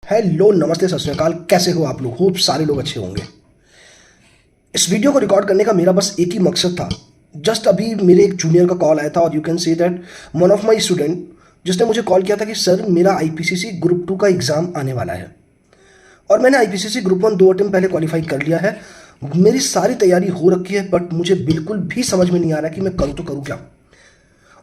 Hello, नमस्ते, सत श्री अकाल। कैसे हो आप लोग? होप सारे लोग अच्छे होंगे। इस वीडियो को रिकॉर्ड करने का मेरा बस एक ही मकसद था। जस्ट अभी मेरे एक जूनियर का कॉल आया था और you can say that one of my student जिसने मुझे कॉल किया था कि सर मेरा आईपीसीसी ग्रुप 2 का एग्ज़ाम आने वाला है और मैंने आईपीसीसी ग्रुप 1 2 अटेम्प्ट पहले क्वालिफाई कर लिया है। मेरी सारी तैयारी हो रखी है, बट मुझे बिल्कुल भी समझ में नहीं आ रहा कि मैं करूँ तो करूँ क्या।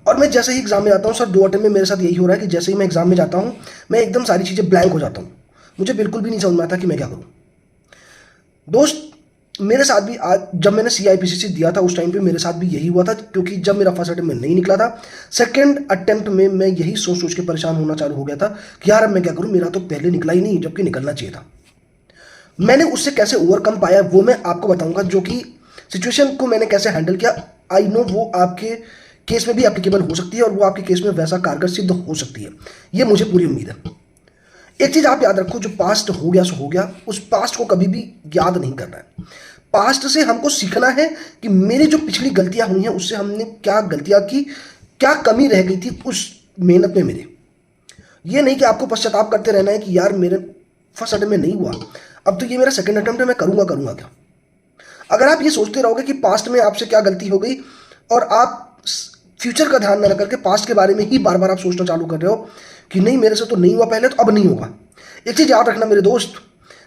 और मैं जैसे ही एग्जाम में जाता हूँ सर, 2 अटेम्प्ट में मेरे साथ यही हो रहा है कि जैसे ही मैं एग्जाम में जाता हूँ मैं एकदम सारी चीज़ें ब्लैंक हो जाता हूँ। मुझे बिल्कुल भी नहीं समझ में आता कि मैं क्या करूँ। दोस्त, मेरे साथ भी आज जब मैंने सीआईपीसीसी दिया था उस टाइम पे मेरे साथ भी यही हुआ था, क्योंकि जब मेरा फर्स्ट अटेम्प्ट में नहीं निकला था, सेकंड अटेम्प्ट में मैं यही सोच सोच के परेशान होना चालू हो गया था कि यार अब मैं क्या करूँ, मेरा तो पहले निकला ही नहीं जबकि निकलना चाहिए था। मैंने उससे कैसे ओवरकम पाया वो मैं आपको बताऊंगा, जो कि सिचुएशन को मैंने कैसे हैंडल किया। आई नो वो आपके केस में भी एप्लीकेबल हो सकती है और वो आपके केस में वैसा कारगर सिद्ध हो सकती है, ये मुझे पूरी उम्मीद है। एक चीज आप याद रखो, जो पास्ट हो गया सो हो गया, उस पास्ट को कभी भी याद नहीं करना है। पास्ट से हमको सीखना है कि मेरी जो पिछली गलतियां हुई हैं उससे हमने क्या गलतियां की, क्या कमी रह गई थी उस मेहनत में मेरे। ये नहीं कि आपको पश्चाताप करते रहना है कि यार मेरे फर्स्ट अटेम्प्ट में नहीं हुआ, अब तो ये मेरा सेकंड अटेम्प्ट है, मैं करूंगा क्या। अगर आप ये सोचते रहोगे कि पास्ट में आपसे क्या गलती हो गई और आप फ्यूचर का ध्यान न रख करके पास्ट के बारे में ही बार बार आप सोचना चालू कर रहे हो कि नहीं मेरे से तो नहीं हुआ पहले तो अब नहीं होगा। एक चीज़ याद रखना मेरे दोस्त,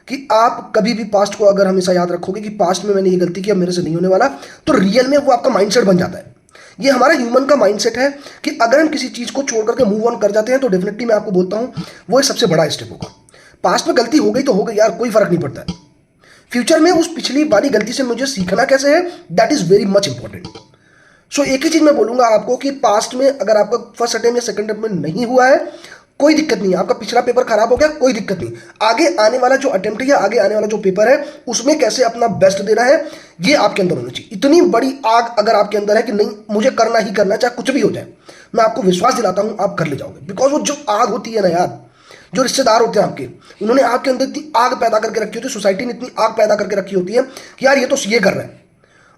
कि आप कभी भी पास्ट को अगर हमेशा याद रखोगे कि पास्ट में मैंने ये गलती किया, मेरे से नहीं होने वाला, तो रियल में वो आपका माइंडसेट बन जाता है। ये हमारा ह्यूमन का माइंडसेट है कि अगर हम किसी चीज़ को छोड़ करके मूव ऑन कर जाते हैं तो डेफिनेटली मैं आपको बोलता हूँ वो एक सबसे बड़ा स्टेप होगा। पास्ट में गलती हो गई तो हो गई यार, कोई फर्क नहीं पड़ता है। फ्यूचर में उस पिछली वाली गलती से मुझे सीखना कैसे है, that is very much important. So एक ही चीज मैं बोलूंगा आपको कि पास्ट में अगर आपका फर्स्ट अटेम्प्ट या सेकंड अटेम्प्ट में नहीं हुआ है, कोई दिक्कत नहीं है। आपका पिछला पेपर खराब हो गया, कोई दिक्कत नहीं। आगे आने वाला जो अटेम्प्ट है या आगे आने वाला जो पेपर है उसमें कैसे अपना बेस्ट देना है, ये आपके अंदर होना चाहिए। इतनी बड़ी आग अगर आपके अंदर है कि नहीं मुझे करना ही करना, चाहे कुछ भी हो जाए, मैं आपको विश्वास दिलाता हूं आप कर ले जाओगे। बिकॉज वो जो आग होती है ना यार, जो रिश्तेदार होते हैं आपके, उन्होंने आपके अंदर इतनी आग पैदा करके रखी होती है, सोसाइटी ने इतनी आग पैदा करके रखी होती है कि यार ये तो सीए कर रहा है।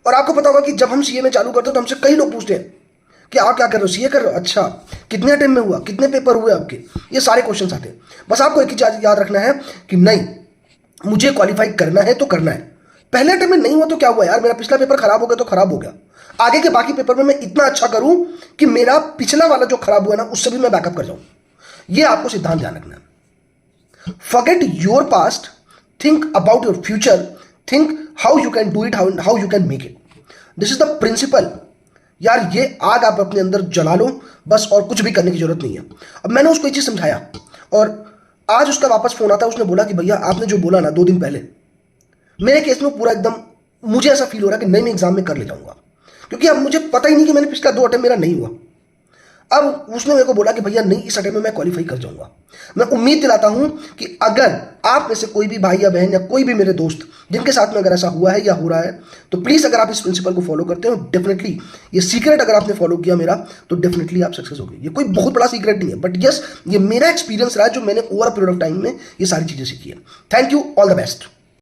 और आपको पता होगा कि जब हम सीए में चालू करते हैं तो हमसे कई लोग पूछते हैं कि आप क्या कर रहे हो, सीए कर रहे हो, अच्छा कितने अटेम्प्ट में हुआ, कितने पेपर हुए आपके, ये सारे क्वेश्चंस आते हैं। बस आपको एक ही चीज याद रखना है कि नहीं मुझे क्वालिफाई करना है तो करना है। पहले अटेम्प्ट में नहीं हुआ तो क्या हुआ यार, मेरा पिछला पेपर खराब हो गया तो खराब हो गया, आगे के बाकी पेपर में मैं इतना अच्छा करूं कि मेरा पिछला वाला जो खराब हुआ ना उससे भी मैं बैकअप कर जाऊं। ये आपको सिद्धांत ध्यान रखना है। Forget your past, think about your future, think how you can do it, how you can make it. This is the principle. यार ये आग आप अपने अंदर जला लो बस, और कुछ भी करने की जरूरत नहीं है। अब मैंने उसको ये चीज़ समझाया और आज उसका वापस फोन आता है, उसने बोला कि भैया आपने जो बोला ना 2 दिन पहले, मेरे केस में पूरा एकदम मुझे ऐसा फील हो रहा है कि नहीं मैं एग्जाम में कर ले जाऊंगा, क्योंकि अब मुझे पता ही नहीं कि मैंने पिछला 2 अटेम्प्ट मेरा नहीं हुआ। अब उसने मेरे को बोला कि भैया नहीं इस अटेम्प्ट में मैं क्वालिफाई कर जाऊंगा। मैं उम्मीद दिलाता हूं कि अगर आप में से कोई भी भाई या बहन या कोई भी मेरे दोस्त जिनके साथ में अगर ऐसा हुआ है या हो रहा है, तो प्लीज़ अगर आप इस प्रिंसिपल को फॉलो करते हो, डेफिनेटली ये सीक्रेट अगर आपने फॉलो किया मेरा, तो डेफिनेटली आप सक्सेस हो गए। ये कोई बहुत बड़ा सीक्रेट नहीं है, बट यस ये मेरा एक्सपीरियंस रहा है जो मैंने ओवर पीरियड ऑफ टाइम में ये सारी चीज़ें सीखी है। Thank you, all the best.